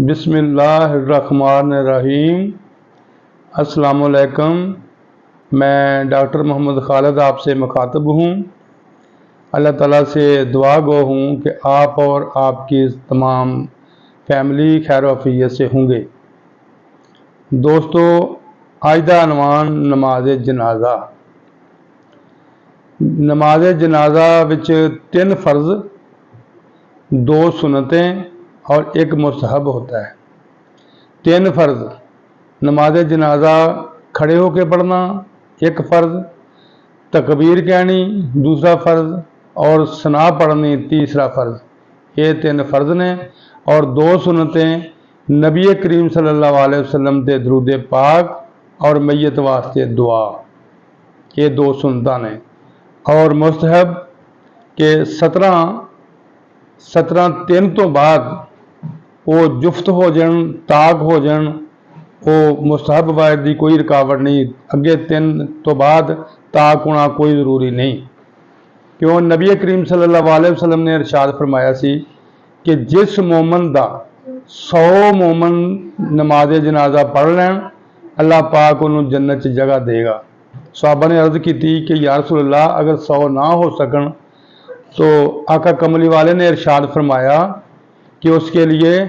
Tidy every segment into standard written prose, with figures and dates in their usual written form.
बिस्मिल्लाहिर्रहमानिर्रहीम। अस्सलाम वालेकुम। मैं डॉक्टर मोहम्मद खालिद आपसे मुखातब हूँ। अल्लाह ताला से दुआ गो हूँ कि आप और आपकी तमाम फैमिली खैर वफ़ियत से होंगे। दोस्तों, आज दा अनवान नमाज जनाजा। नमाज जनाजा विच 3 फर्ज, 2 सुन्नतें और 1 मुस्तहब होता है। 3 फर्ज नमाज जनाजा खड़े होकर पढ़ना, 1 फर्ज तकबीर कहनी, 2रा फर्ज और सना पढ़नी, 3रा फर्ज। ये 3 फर्ज ने और 2 सुन्नतें नबी करीम सल्लल्लाहु अलैहि वसल्लम ते दरूद पाक और मैयत वास्ते दुआ। ये 2 सुन्नतां ने। और मुस्तहब के 17 दिन तो बाद वो जुफ्त हो जान, ताक हो जान, वो मुस्तहब वाहिद की कोई रुकावट नहीं। अगे 3 तो बाद ताक होना कोई ज़रूरी नहीं। क्यों? नबी करीम सल्लल्लाहु अलैहि वसल्लम ने इरशाद फरमाया सी कि जिस मोमन दा 100 मोमन नमाज जनाजा पढ़ लैन, अल्लाह पाक उन्होंने जन्नत च जगह देगा। सहाबा ने अर्ज की कि या रसूल अल्लाह, अगर 100 ना हो सकन तो आका कमली वाले ने इरशाद फरमाया कि उसके लिए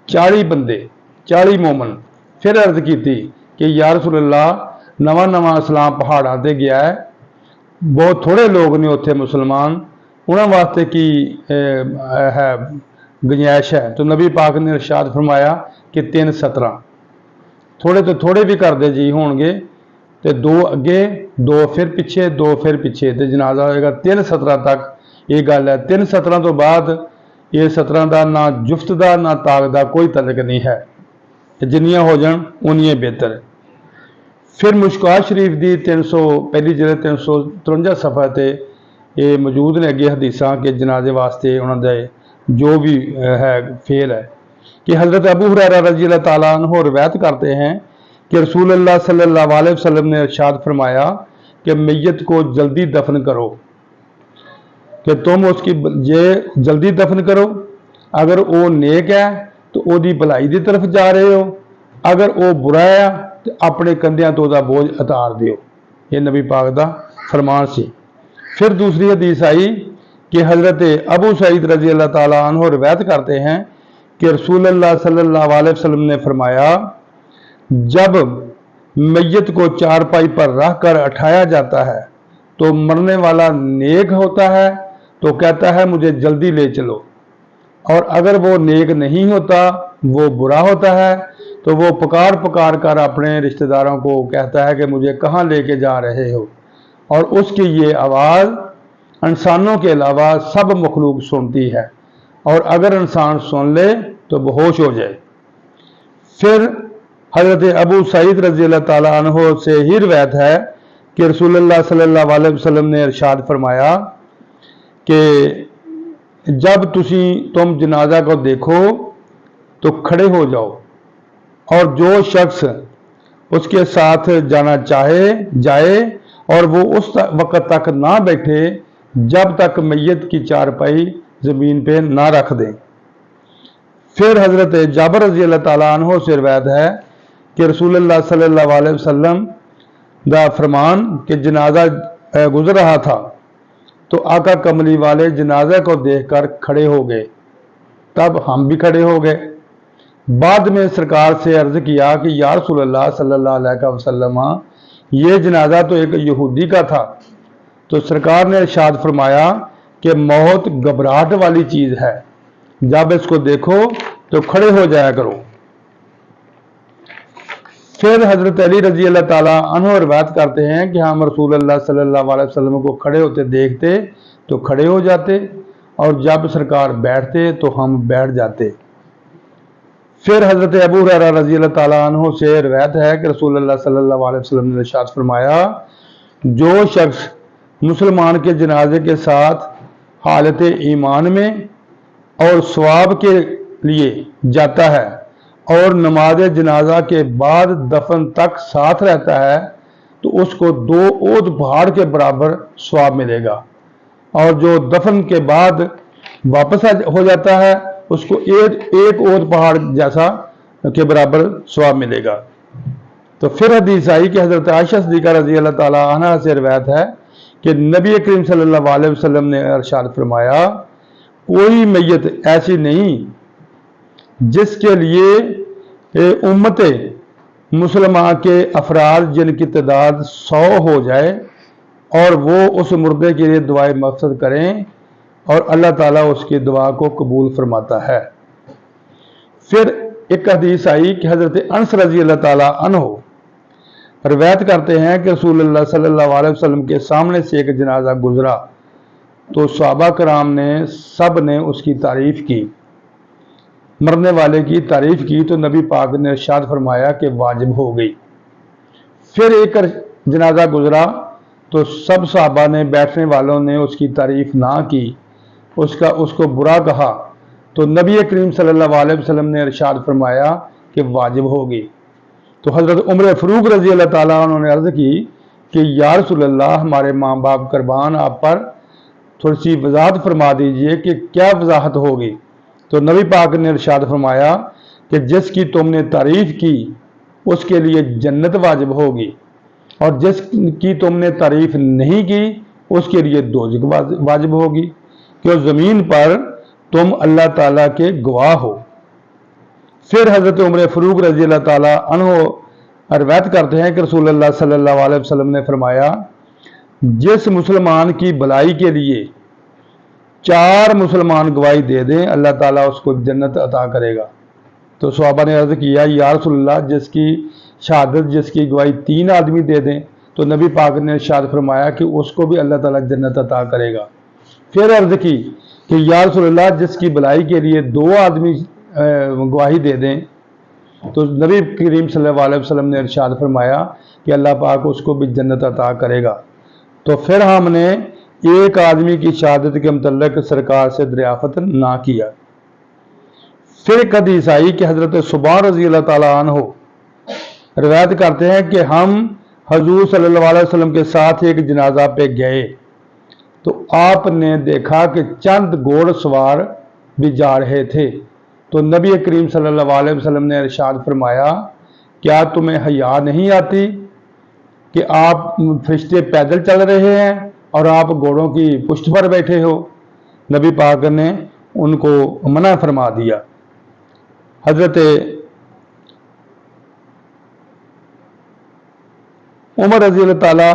40 बंदे, 40 मोमन। फिर अर्ज की कि या रसूल अल्लाह, नवा नवा इस्लाम पहाड़ों पर गया है, बहुत थोड़े लोग ने उत्थे मुसलमान, उन्होंने वास्ते की है गुंजाइश है? तो नबी पाक ने इरशाद फरमाया कि 3 17। थोड़े तो थोड़े भी करते जी होंगे तो 2 अगे, 2 फिर पिछे, 2 फिर पिछे, तो जनाजा होएगा 3 17 तक। ये गल है। 3 17 तो बाद ये 17 का ना जुफ्त का ना ताक का कोई तलक नहीं है। जिन्नियां हो जान उन्नियां बेहतर। फिर मुश्कात शरीफ की 300 पहली जिले 353 सफ़ा ते ये मौजूद ने अगे हदीसा के जनाजे वास्ते उन्होंने जो भी है फेल है कि हज़रत अबू हुरैरा रज़ी अल्लाह ताला अन्हु रवायत करते हैं कि रसूल अल्लाह सल्लल्लाहु अलैहि वसल्लम ने इरशाद फरमाया कि मैयत को जल्दी दफन करो, कि तुम उसकी जे जल्दी दफन करो। अगर वो नेक है तो ओदी भलाई की तरफ जा रहे हो, अगर वो बुरा है तो अपने कंधियां तो वह बोझ उतार दियो। ये नबी पाक का फरमान सी। फिर दूसरी हदीस आई कि हज़रत अबू सईद रज़ी अल्लाह ताला अन्हु रवायत करते हैं कि रसूल अल्लाह सल्लल्लाहु अलैहि वसल्लम ने फरमाया, जब मैयत को चारपाई पर रख कर उठाया जाता है तो मरने वाला नेक होता है तो कहता है मुझे जल्दी ले चलो, और अगर वो नेक नहीं होता, वो बुरा होता है, तो वो पुकार पुकार कर अपने रिश्तेदारों को कहता है कि मुझे कहाँ लेके जा रहे हो। और उसकी ये आवाज़ इंसानों के अलावा सब मखलूक सुनती है, और अगर इंसान सुन ले तो बेहोश हो जाए। फिर हज़रत अबू सईद रज़ी अल्लाह ताला अन्हु से ही रवायत है कि रसूलुल्लाह सल्लल्लाहु अलैहि वसल्लम ने इरशाद फरमाया कि जब तुम जनाजा को देखो तो खड़े हो जाओ, और जो शख्स उसके साथ जाना चाहे जाए, और वो उस वक़्त तक ना बैठे जब तक मैयत की चारपाई ज़मीन पे ना रख दें। फिर हज़रत जाबर रज़ी अल्लाह ताला अन्हु से रवायत है कि रसूलुल्लाह सल्लल्लाहु अलैहि वसल्लम का फरमान कि जनाजा गुजर रहा था तो आका कमली वाले जनाजे को देखकर खड़े हो गए, तब हम भी खड़े हो गए। बाद में सरकार से अर्ज किया कि या रसूल अल्लाह सल्लल्लाहु अलैहि वसल्लम, ये जनाजा तो एक यहूदी का था। तो सरकार ने इरशाद फरमाया कि मौत घबराहट वाली चीज़ है, जब इसको देखो तो खड़े हो जाया करो। फिर हज़रत अली रज़ी अल्लाह ताला अन्हु रवायत करते हैं कि हम रसूल अल्लाह सल्लल्लाहु अलैहि वसल्लम को खड़े होते देखते तो खड़े हो जाते, और जब सरकार बैठते तो हम बैठ जाते। फिर हज़रत अबू हुरैरा रज़ी अल्लाह ताला अन्हु से रवायत है कि रसूल अल्लाह सल्लल्लाहु अलैहि वसल्लम ने इरशाद फरमाया, जो शख्स मुसलमान के जनाजे के साथ हालत ईमान में और सवाब के लिए जाता है और नमाज जनाजा के बाद दफन तक साथ रहता है तो उसको 2 ओद पहाड़ के बराबर सवाब मिलेगा, और जो दफन के बाद वापस हो जाता है اس کو ایک اور پہاڑ جیسا کے برابر ثواب ملے گا۔ تو پھر حدیث آئی کہ حضرت عائشہ صدیقہ رضی اللہ تعالیٰ عنہ سے روایت ہے کہ نبی کریم صلی اللہ علیہ وسلم نے ارشاد فرمایا، کوئی میت ایسی نہیں جس کے لیے امت مسلمہ کے افراد جن کی تعداد 100 ہو جائے اور وہ اس مردے کے لیے دعائے مقصد کریں اور اللہ تعالیٰ اس کی دعا کو قبول فرماتا ہے۔ پھر ایک حدیث آئی کہ حضرت انس رضی اللہ تعالیٰ عنہ روایت کرتے ہیں کہ رسول اللہ صلی اللہ علیہ وسلم کے سامنے سے ایک جنازہ گزرا تو صحابہ کرام نے سب نے اس کی تعریف کی، مرنے والے کی تعریف کی، تو نبی پاک نے ارشاد فرمایا کہ واجب ہو گئی۔ پھر ایک جنازہ گزرا تو سب صحابہ نے، بیٹھنے والوں نے اس کی تعریف نہ کی، اس کو برا کہا، تو نبی کریم صلی اللہ علیہ وسلم نے ارشاد فرمایا کہ واجب ہوگی۔ تو حضرت عمر فاروق رضی اللہ تعالیٰ عنہ نے عرض کی کہ یا رسول اللہ، ہمارے ماں باپ قربان، آپ پر تھوڑی سی وضاحت فرما دیجئے کہ کیا وضاحت ہوگی۔ تو نبی پاک نے ارشاد فرمایا کہ جس کی تم نے تعریف کی اس کے لیے جنت واجب ہوگی، اور جس کی تم نے تعریف نہیں کی اس کے لیے دوزخ واجب ہوگی، کہ زمین پر تم اللہ تعالیٰ کے گواہ ہو۔ پھر حضرت عمر فاروق رضی اللہ تعالیٰ عنہ روایت کرتے ہیں کہ رسول اللہ صلی اللہ علیہ وسلم نے فرمایا، جس مسلمان کی بھلائی کے لیے 4 مسلمان گواہی دے دیں اللہ تعالیٰ اس کو جنت عطا کرے گا۔ تو صحابہ نے عرض کیا، یا رسول اللہ، جس کی شہادت، جس کی گواہی 3 آدمی دے دیں؟ تو نبی پاک نے ارشاد فرمایا کہ اس کو بھی اللہ تعالیٰ جنت عطا کرے گا۔ پھر عرض کی کہ یا رسول اللہ، جس کی بھلائی کے لیے 2 آدمی گواہی دے دیں؟ تو نبی کریم صلی اللہ علیہ وسلم نے ارشاد فرمایا کہ اللہ پاک اس کو بھی جنت عطا کرے گا۔ تو پھر ہم نے ایک آدمی کی شہادت کے متعلق سرکار سے دریافت نہ کیا۔ پھر ایک حدیث آئی کہ حضرت صبح رضی اللہ تعالیٰ عنہ روایت کرتے ہیں کہ ہم حضور صلی اللہ علیہ وسلم کے ساتھ ایک جنازہ پہ گئے تو آپ نے دیکھا کہ چند گھوڑ سوار بھی جا رہے تھے، تو نبی کریم صلی اللہ علیہ وسلم نے ارشاد فرمایا، کیا تمہیں حیا نہیں آتی کہ آپ فرشتے پیدل چل رہے ہیں اور آپ گھوڑوں کی پشت پر بیٹھے ہو؟ نبی پاک نے ان کو منع فرما دیا۔ حضرت عمر رضی اللہ تعالیٰ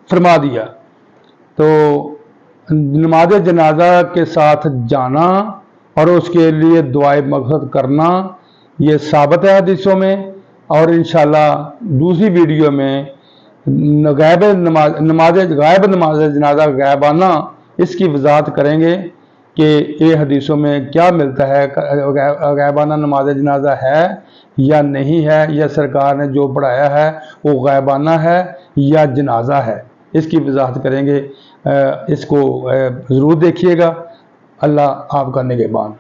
فرما دیا۔ تو نماز جنازہ کے ساتھ جانا اور اس کے لیے دعائے مغفرت کرنا یہ ثابت ہے حدیثوں میں، اور انشاءاللہ دوسری ویڈیو میں نماز جنازہ غائبانہ اس کی وضاحت کریں گے کہ یہ حدیثوں میں کیا ملتا ہے، غائبانہ نماز جنازہ ہے یا نہیں ہے، یا سرکار نے جو پڑھایا ہے وہ غائبانہ ہے یا جنازہ ہے، اس کی وضاحت کریں گے۔ اس کو ضرور دیکھیے گا۔ اللہ آپ کا نگہبان۔